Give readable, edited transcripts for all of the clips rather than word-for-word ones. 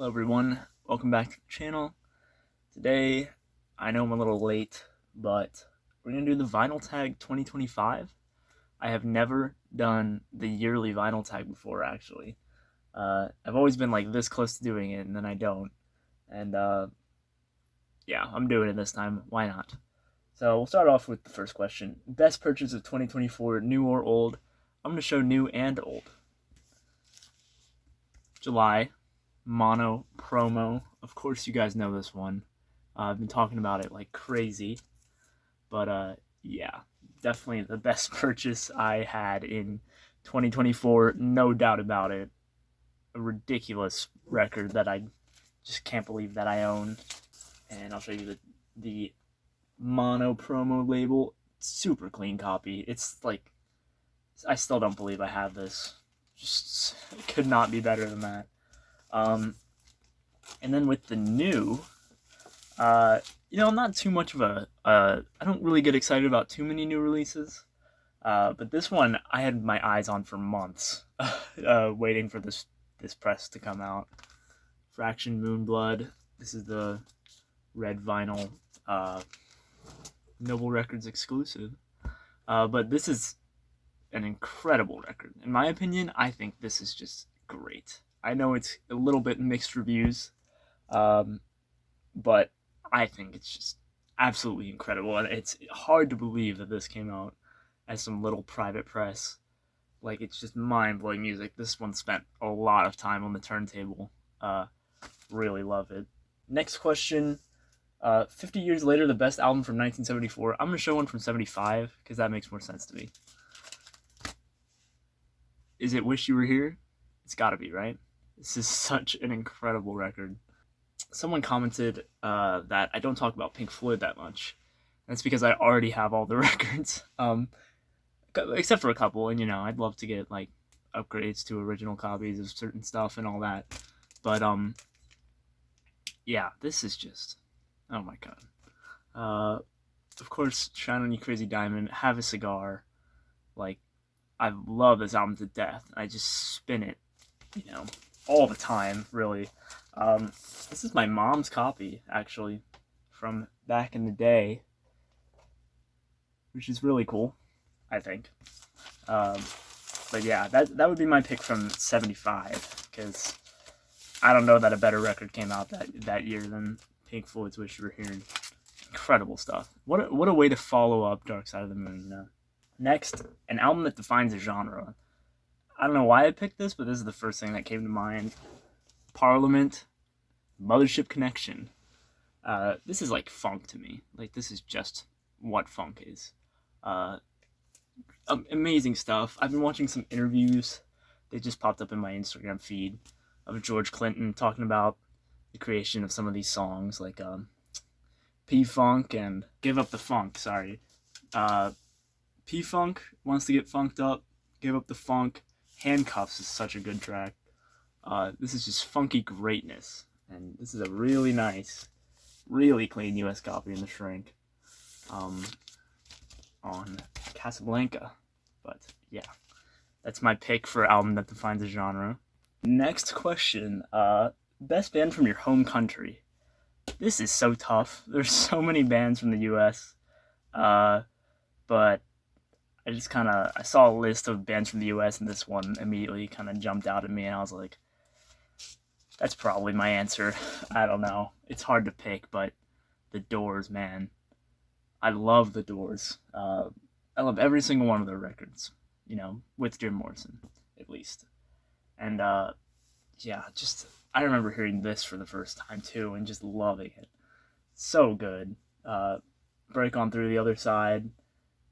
Hello everyone, welcome back to the channel. Today, I know I'm a little late, but we're going to do the Vinyl Tag 2025. I have never done the yearly Vinyl Tag before, actually. I've always been like this close to doing it, and then I don't. And yeah, I'm doing it this time, why not? So we'll start off with the first question. Best purchase of 2024, new or old? I'm going to show new and old. July. Mono promo. Of course you guys know this one. I've been talking about it like crazy. But yeah, definitely the best purchase I had in 2024, no doubt about it. A ridiculous record that I just can't believe that I own. And I'll show you the mono promo label. Super clean copy. It's like, I still don't believe I have this. Just could not be better than that. And then with the new, I'm not too much of I don't really get excited about too many new releases. But this one, I had my eyes on for months, waiting for this press to come out. Fraction Moonblood. This is the red vinyl, Noble Records exclusive. But this is an incredible record. In my opinion, I think this is just great. I know it's a little bit mixed reviews, but I think it's just absolutely incredible. And it's hard to believe that this came out as some little private press. Like, it's just mind-blowing music. This one spent a lot of time on the turntable. Really love it. Next question. 50 years later, the best album from 1974. I'm going to show one from 75, because that makes more sense to me. Is it Wish You Were Here? It's gotta be, right? This is such an incredible record. Someone commented that I don't talk about Pink Floyd that much. That's because I already have all the records, except for a couple. And I'd love to get like upgrades to original copies of certain stuff and all that. But yeah, this is just, oh my god. Of course, Shine On You Crazy Diamond, Have a Cigar. Like, I love this album to death. I just spin it, all the time, really. This is my mom's copy, actually, from back in the day, which is really cool, I think. But yeah, that would be my pick from 75, because I don't know that a better record came out that year than Pink Floyd's Wish You Were Here. Incredible stuff. What a way to follow up Dark Side of the Moon, Next, an album that defines a genre. I don't know why I picked this, but this is the first thing that came to mind. Parliament, Mothership Connection. This is like funk to me. Like, this is just what funk is. Amazing stuff. I've been watching some interviews. They just popped up in my Instagram feed of George Clinton talking about the creation of some of these songs, like P-Funk and Give Up the Funk, sorry. P-Funk, Wants to Get Funked Up, Give Up the Funk. Handcuffs is such a good track. This is just funky greatness. And this is a really nice, really clean US copy in the shrink. On Casablanca. But yeah, that's my pick for album that defines a genre. Next question. Best band from your home country. This is so tough. There's so many bands from the US. But I saw a list of bands from the US, and this one immediately kind of jumped out at me, and I was like, that's probably my answer. I don't know. It's hard to pick, but The Doors, man. I love The Doors. I love every single one of their records, with Jim Morrison, at least. And, yeah, I remember hearing this for the first time, too, and just loving it. So good. Break On Through the Other Side,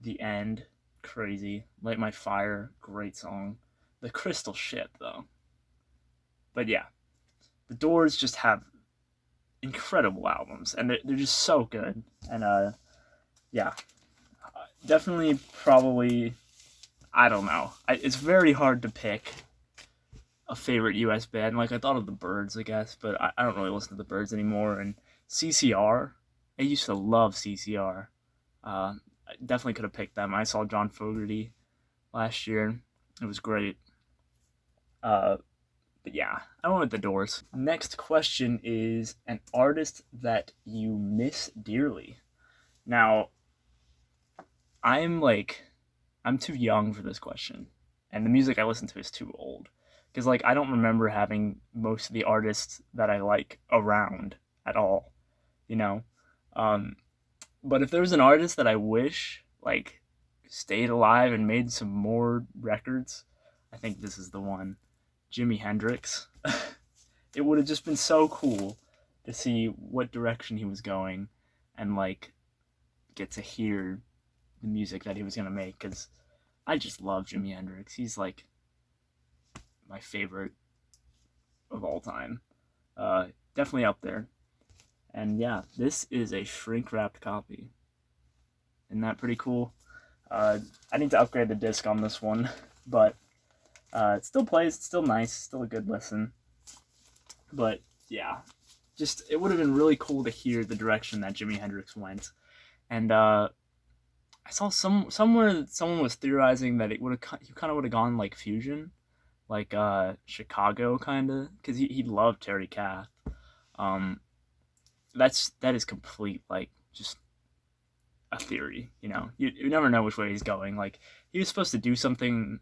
The End, crazy. Light My Fire, great song. The Crystal Ship, though. But yeah, The Doors just have incredible albums, and they're just so good. And yeah, definitely, probably, I don't know. It's very hard to pick a favorite US band. Like, I thought of the Byrds, I guess, but I don't really listen to the Byrds anymore. And CCR, I used to love CCR. I definitely could have picked them. I saw John Fogerty last year. It was great. But yeah, I went with the Doors. Next question is an artist that you miss dearly. Now, I'm too young for this question, and the music I listen to is too old. Because like I don't remember having most of the artists that I like around at all, you know. Um, but if there was an artist that I wish like stayed alive and made some more records, I think this is the one, Jimi Hendrix. It would have just been so cool to see what direction he was going, and like get to hear the music that he was gonna make. Because I just love Jimi Hendrix. He's like my favorite of all time. Definitely up there. And yeah, this is a shrink wrapped copy. Isn't that pretty cool? I need to upgrade the disc on this one, but it still plays. It's still nice. Still a good listen. But yeah, just it would have been really cool to hear the direction that Jimi Hendrix went. And I saw somewhere someone was theorizing that he kind of would have gone like fusion, like Chicago kind of, because he loved Terry Kath. That is complete like just a theory, you know. You never know which way he's going. Like he was supposed to do something.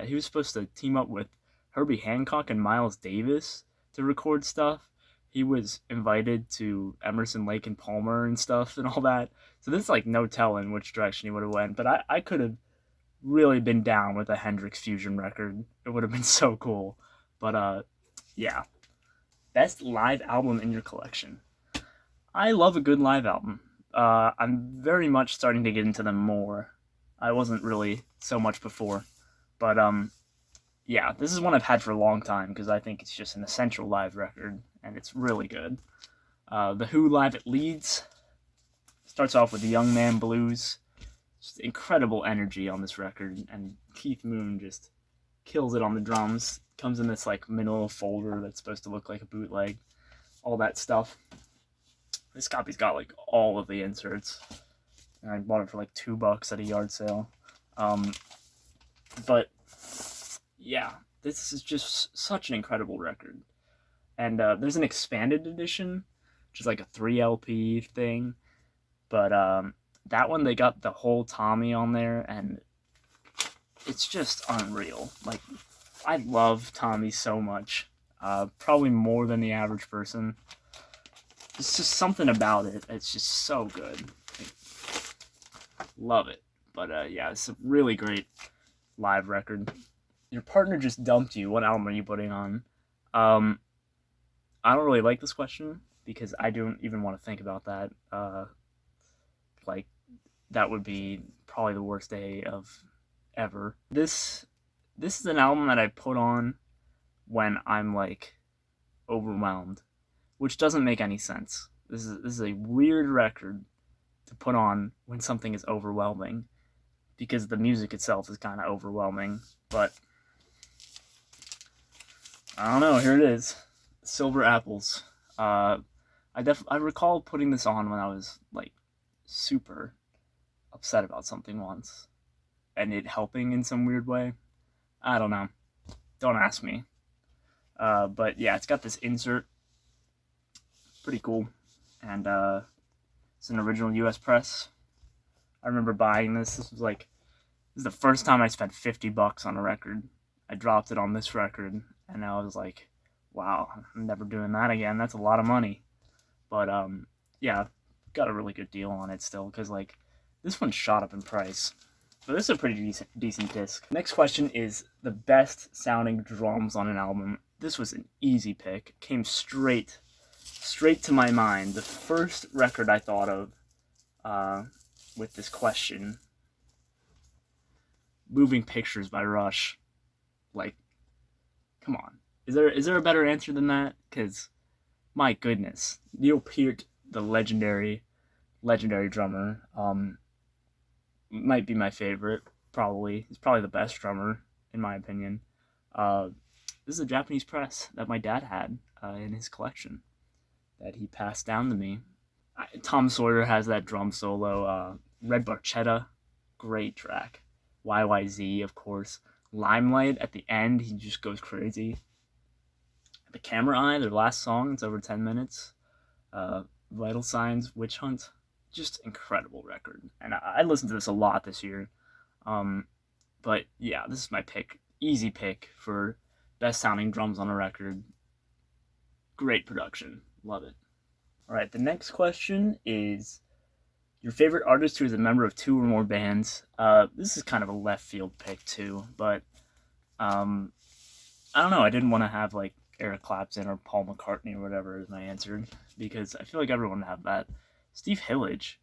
He was supposed to team up with Herbie Hancock and Miles Davis to record stuff. He was invited to Emerson, Lake and Palmer and stuff and all that. So there's like no telling which direction he would have went. But I could have really been down with a Hendrix fusion record. It would have been so cool. But yeah, best live album in your collection. I love a good live album. I'm very much starting to get into them more. I wasn't really so much before, but yeah, this is one I've had for a long time because I think it's just an essential live record and it's really good. The Who live at Leeds starts off with the Young Man Blues. Just incredible energy on this record, and Keith Moon just kills it on the drums. Comes in this like manila folder that's supposed to look like a bootleg, all that stuff. This copy's got like all of the inserts, and I bought it for like $2 at a yard sale. But yeah, this is just such an incredible record. And there's an expanded edition, which is like a 3 LP thing. But that one, they got the whole Tommy on there, and it's just unreal. Like, I love Tommy so much. Probably more than the average person. It's just something about it. It's just so good. Love it. But yeah, it's a really great live record. Your partner just dumped you. What album are you putting on? I don't really like this question because I don't even want to think about that. Like, that would be probably the worst day of ever. This is an album that I put on when I'm like overwhelmed, which doesn't make any sense. This is a weird record to put on when something is overwhelming, because the music itself is kind of overwhelming. But I don't know. Here it is, Silver Apples. I recall putting this on when I was like super upset about something once, and it helping in some weird way. I don't know. Don't ask me. But yeah, it's got this insert. Pretty cool. And it's an original US press. I remember buying this. This is the first time I spent $50 on a record. I dropped it on this record, and I was like, wow, I'm never doing that again. That's a lot of money. But yeah, got a really good deal on it still, because like this one shot up in price. But this is a pretty decent disc. Next question is the best sounding drums on an album. This was an easy pick. Came straight to my mind. The first record I thought of with this question, Moving Pictures by Rush. Like, come on. Is there a better answer than that? Because, my goodness. Neil Peart, the legendary drummer, might be my favorite, probably. He's probably the best drummer, in my opinion. This is a Japanese press that my dad had in his collection that he passed down to me. Tom Sawyer has that drum solo. Red Barchetta, great track. YYZ, of course. Limelight, at the end, he just goes crazy. The Camera Eye, their last song, it's over 10 minutes. Vital Signs, Witch Hunt, just incredible record. And I listened to this a lot this year. But yeah, this is my pick. Easy pick for best sounding drums on a record. Great production. Love it. All right, the next question is your favorite artist who is a member of 2 or more bands. This is kind of a left field pick too, but I don't know. I didn't want to have like Eric Clapton or Paul McCartney or whatever is my answer, because I feel like everyone would have that. Steve Hillage,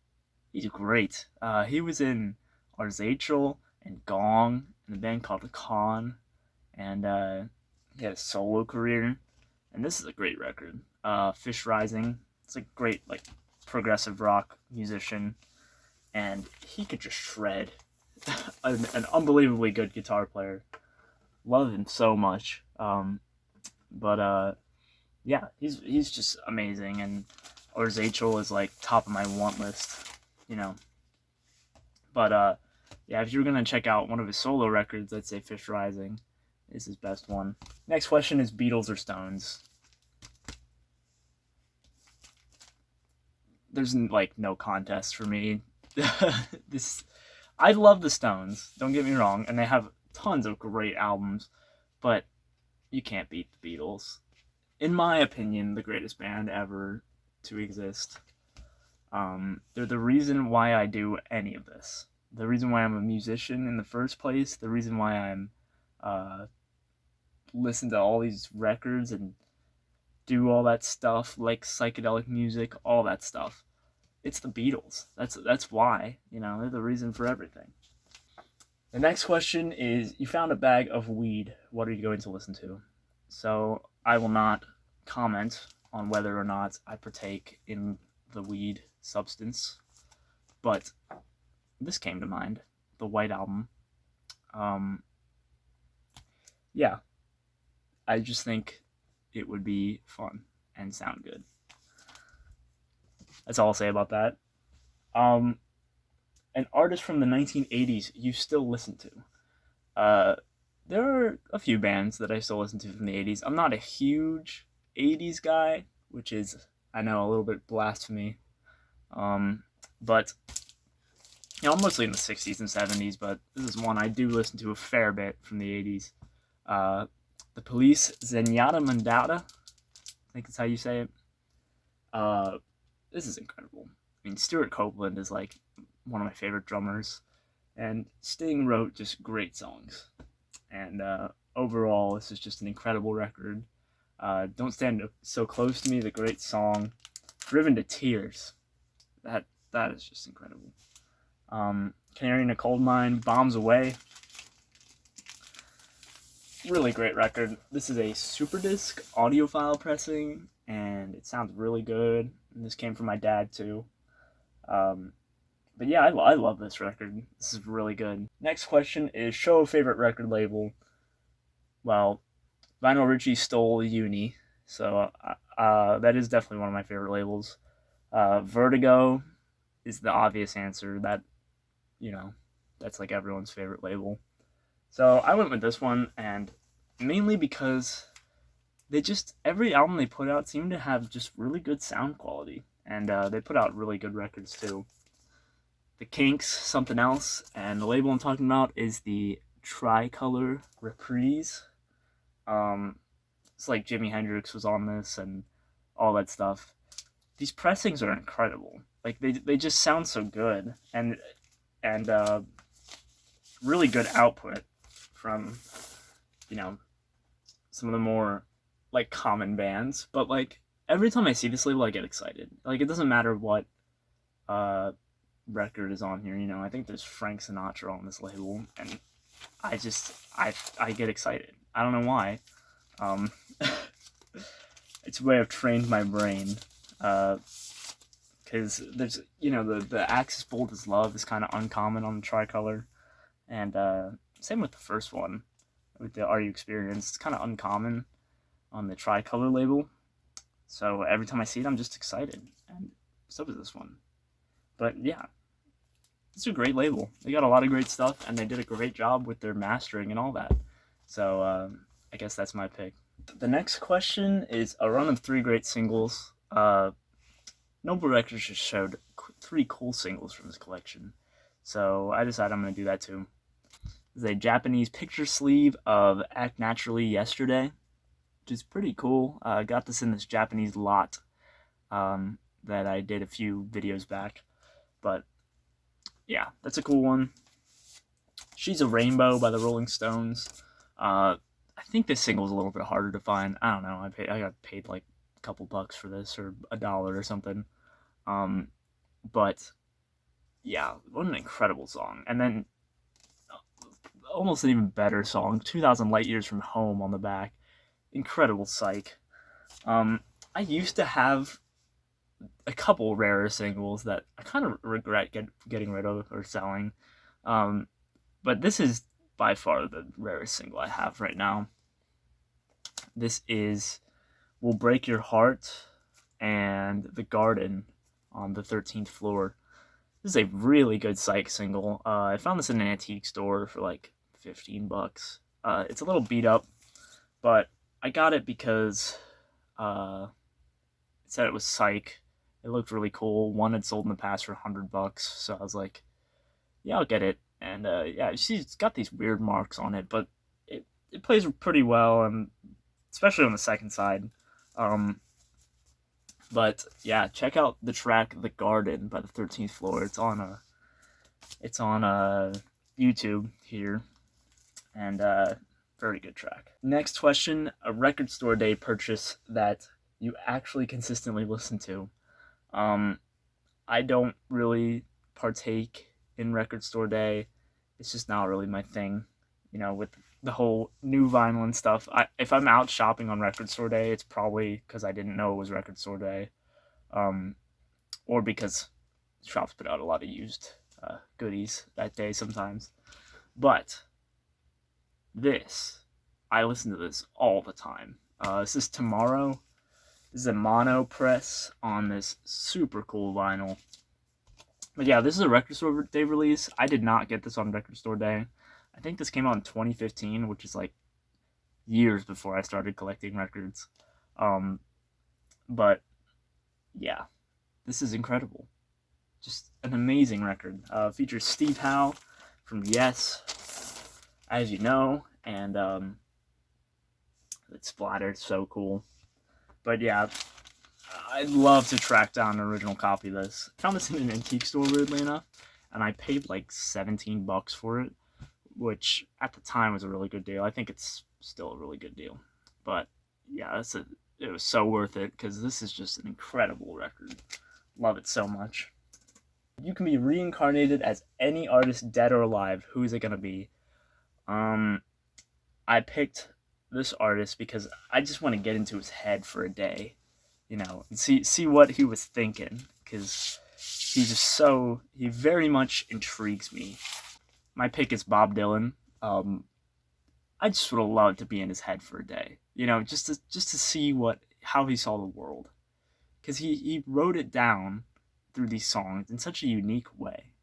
he's great. He was in Arzachel and Gong in a band called The Con, and he had a solo career, and this is a great record. Fish Rising, it's a great like progressive rock musician, and he could just shred. an unbelievably good guitar player. Love him so much. But yeah, he's just amazing, and Arzachel is like top of my want list, you know. But yeah, if you're gonna check out one of his solo records, I'd say Fish Rising is his best one. Next question is Beatles or Stones. There's like no contest for me. I love the Stones, don't get me wrong, and they have tons of great albums, but you can't beat the Beatles. In my opinion, the greatest band ever to exist. They're the reason why I do any of this. The reason why I'm a musician in the first place. The reason why I'm listen to all these records and do all that stuff, like psychedelic music, all that stuff. It's the Beatles. That's why, you know, they're the reason for everything. The next question is, you found a bag of weed. What are you going to listen to? So I will not comment on whether or not I partake in the weed substance, but this came to mind. The White Album. Yeah, I just think it would be fun and sound good. That's all I'll say about that. An artist from the 1980s you still listen to. There are a few bands that I still listen to from the 80s. I'm not a huge 80s guy, which is, I know, a little bit blasphemy. But, you know, I'm mostly in the 60s and 70s, but this is one I do listen to a fair bit from the 80s. The Police, Zenyatta Mandata, I think that's how you say it. This is incredible. I mean, Stuart Copeland is like one of my favorite drummers, and Sting wrote just great songs. And overall, this is just an incredible record. Don't Stand So Close to Me, the great song. Driven to Tears, that is just incredible. Canary in a Coal Mine, Bombs Away, really great record. This is a super disc audiophile pressing, and it sounds really good. And this came from my dad too. But yeah, I love this record. This is really good. Next question is, show a favorite record label. Well, Vinyl Richie stole Uni, so that is definitely one of my favorite labels. Vertigo is the obvious answer. That, you know, that's like everyone's favorite label. So I went with this one, and mainly because they just, every album they put out seemed to have just really good sound quality, and they put out really good records too. The Kinks, Something Else, and the label I'm talking about is the Tricolor Reprise. It's like Jimi Hendrix was on this and all that stuff. These pressings are incredible. Like they just sound so good, and really good output from, you know, some of the more like common bands. But like every time I see this label, I get excited. Like it doesn't matter what record is on here, you know. I think there's Frank Sinatra on this label, and I get excited. I don't know why. It's a way I've trained my brain, because there's, you know, the Axis Bold as Love is kind of uncommon on the Tricolor, and same with the first one, with the Are You Experienced. It's kind of uncommon on the Tricolor label, so every time I see it, I'm just excited, and so is this one. But yeah, it's a great label. They got a lot of great stuff, and they did a great job with their mastering and all that. So I guess that's my pick. The next question is a run of 3 great singles. Noble Records just showed 3 cool singles from his collection, so I decided I'm going to do that too. This is a Japanese picture sleeve of Act Naturally Yesterday, which is pretty cool. I got this in this Japanese lot that I did a few videos back, but yeah, that's a cool one. She's a Rainbow by the Rolling Stones. I think this single's a little bit harder to find. I don't know. I got paid like a couple bucks for this, or $1 or something. But yeah, what an incredible song. And then almost an even better song, 2,000 Light Years from Home on the back. Incredible Psych. I used to have a couple rarer singles that I kind of regret getting rid of or selling. But this is by far the rarest single I have right now. This is Will Break Your Heart and The Garden on the 13th Floor. This is a really good psych single. I found this in an antique store for like $15. It's a little beat up, but I got it because it said it was psych. It looked really cool. One had sold in the past for $100, so I was like, yeah, I'll get it. And yeah, she's got these weird marks on it, but it plays pretty well, and especially on the second side. But yeah, check out the track "The Garden" by the 13th Floor. It's on YouTube here, and very good track. Next question: a record store day purchase that you actually consistently listen to. I don't really partake in record store day. It's just not really my thing, with the whole new vinyl and stuff. If I'm out shopping on record store day, it's probably because I didn't know it was record store day, or because shops put out a lot of used goodies that day sometimes. But I listen to this all the time. This is Tomorrow. This is a mono press on this super cool vinyl. But yeah, this is a record store day release. I did not get this on record store day. I think this came out in 2015, which is like years before I started collecting records. But yeah, this is incredible. Just an amazing record. Features Steve Howe from Yes, as you know, and it's splattered, so cool. But yeah, I'd love to track down an original copy of this. I found this in an antique store, weirdly enough, and I paid like $17 for it, which at the time was a really good deal. I think it's still a really good deal. But yeah, it was so worth it, because this is just an incredible record. Love it so much. You can be reincarnated as any artist, dead or alive. Who is it going to be? I picked this artist because I just want to get into his head for a day, and see what he was thinking, because he very much intrigues me. My pick is Bob Dylan. I just would have loved to be in his head for a day, just to see how he saw the world, because he wrote it down through these songs in such a unique way,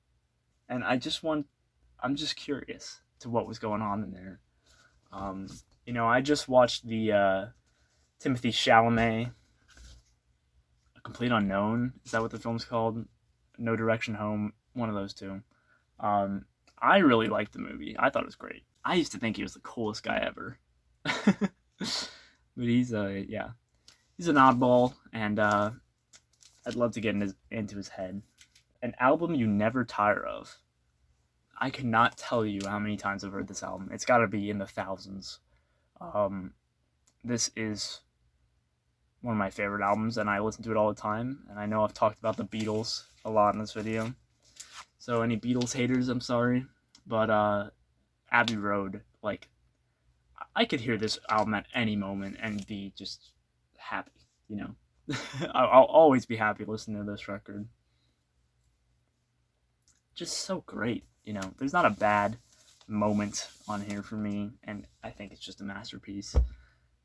and I'm just curious to what was going on in there. I just watched the Timothy Chalamet, A Complete Unknown. Is that what the film's called? No Direction Home. One of those two. I really liked the movie. I thought it was great. I used to think he was the coolest guy ever. But he's an oddball, and I'd love to get into his head. An album you never tire of. I cannot tell you how many times I've heard this album. It's got to be in the thousands. This is one of my favorite albums, and I listen to it all the time. And I know I've talked about the Beatles a lot in this video, so any Beatles haters, I'm sorry. But Abbey Road, like, I could hear this album at any moment and be just happy, I'll always be happy listening to this record. Just so great, There's not a bad moment on here for me, and I think it's just a masterpiece,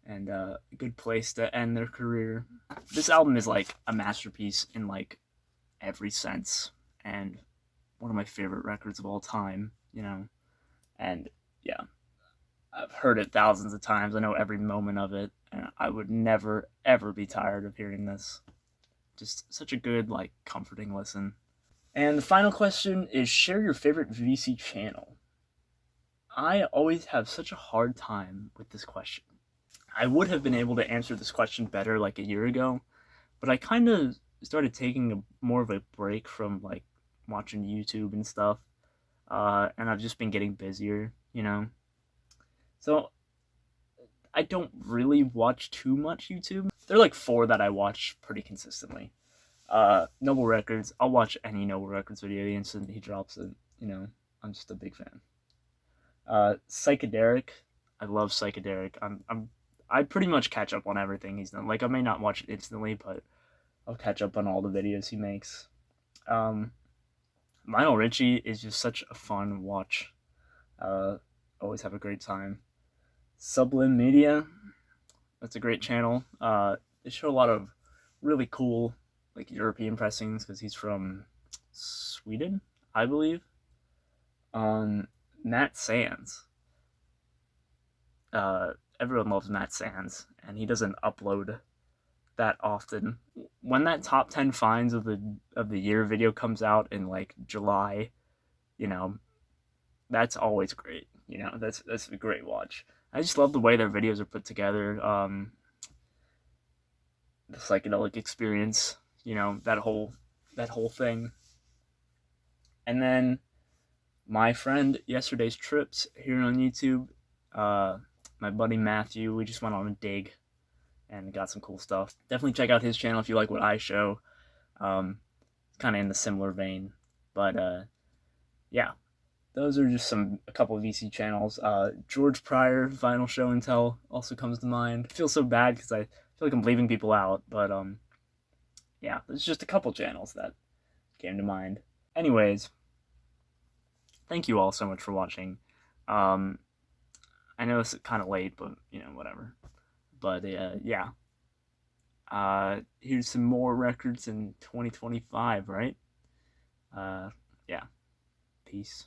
and a good place to end their career. This album is like a masterpiece in like every sense, and one of my favorite records of all time, and yeah, I've heard it thousands of times. I know every moment of it, and I would never, ever be tired of hearing this. Just such a good, like, comforting listen. And the final question is, share your favorite VC channel. I always have such a hard time with this question. I would have been able to answer this question better like a year ago, but I kind of started taking more of a break from like watching YouTube and stuff, and I've just been getting busier, you know. So I don't really watch too much YouTube. There are like 4 that I watch pretty consistently. Noble Records. I'll watch any Noble Records video the instant he drops it. You know, I'm just a big fan. Psychedelic. I love Psychedelic. I pretty much catch up on everything he's done. Like, I may not watch it instantly, but I'll catch up on all the videos he makes. Lionel Richie is just such a fun watch. Always have a great time. Sublime Media. That's a great channel. They show a lot of really cool, like, European pressings because he's from Sweden, I believe. Matt Sands. Everyone loves Matt Sands, and he doesn't upload that often. When that top 10 finds of the year video comes out in like July, you know, that's always great. You know, that's a great watch. I just love the way their videos are put together. The psychedelic experience, you know, that whole thing. And then my friend Yesterday's Trips here on YouTube. My buddy Matthew, we just went on a dig and got some cool stuff. Definitely check out his channel if you like what I show. Kind of in the similar vein, but yeah, those are just a couple of VC channels. George Pryor Vinyl Show and Tell also comes to mind. I feel so bad because I feel like I'm leaving people out, but yeah, there's just a couple channels that came to mind. Anyways, thank you all so much for watching. I know it's kind of late, but, you know, whatever. But, yeah. Here's some more records in 2025, right? Yeah. Peace.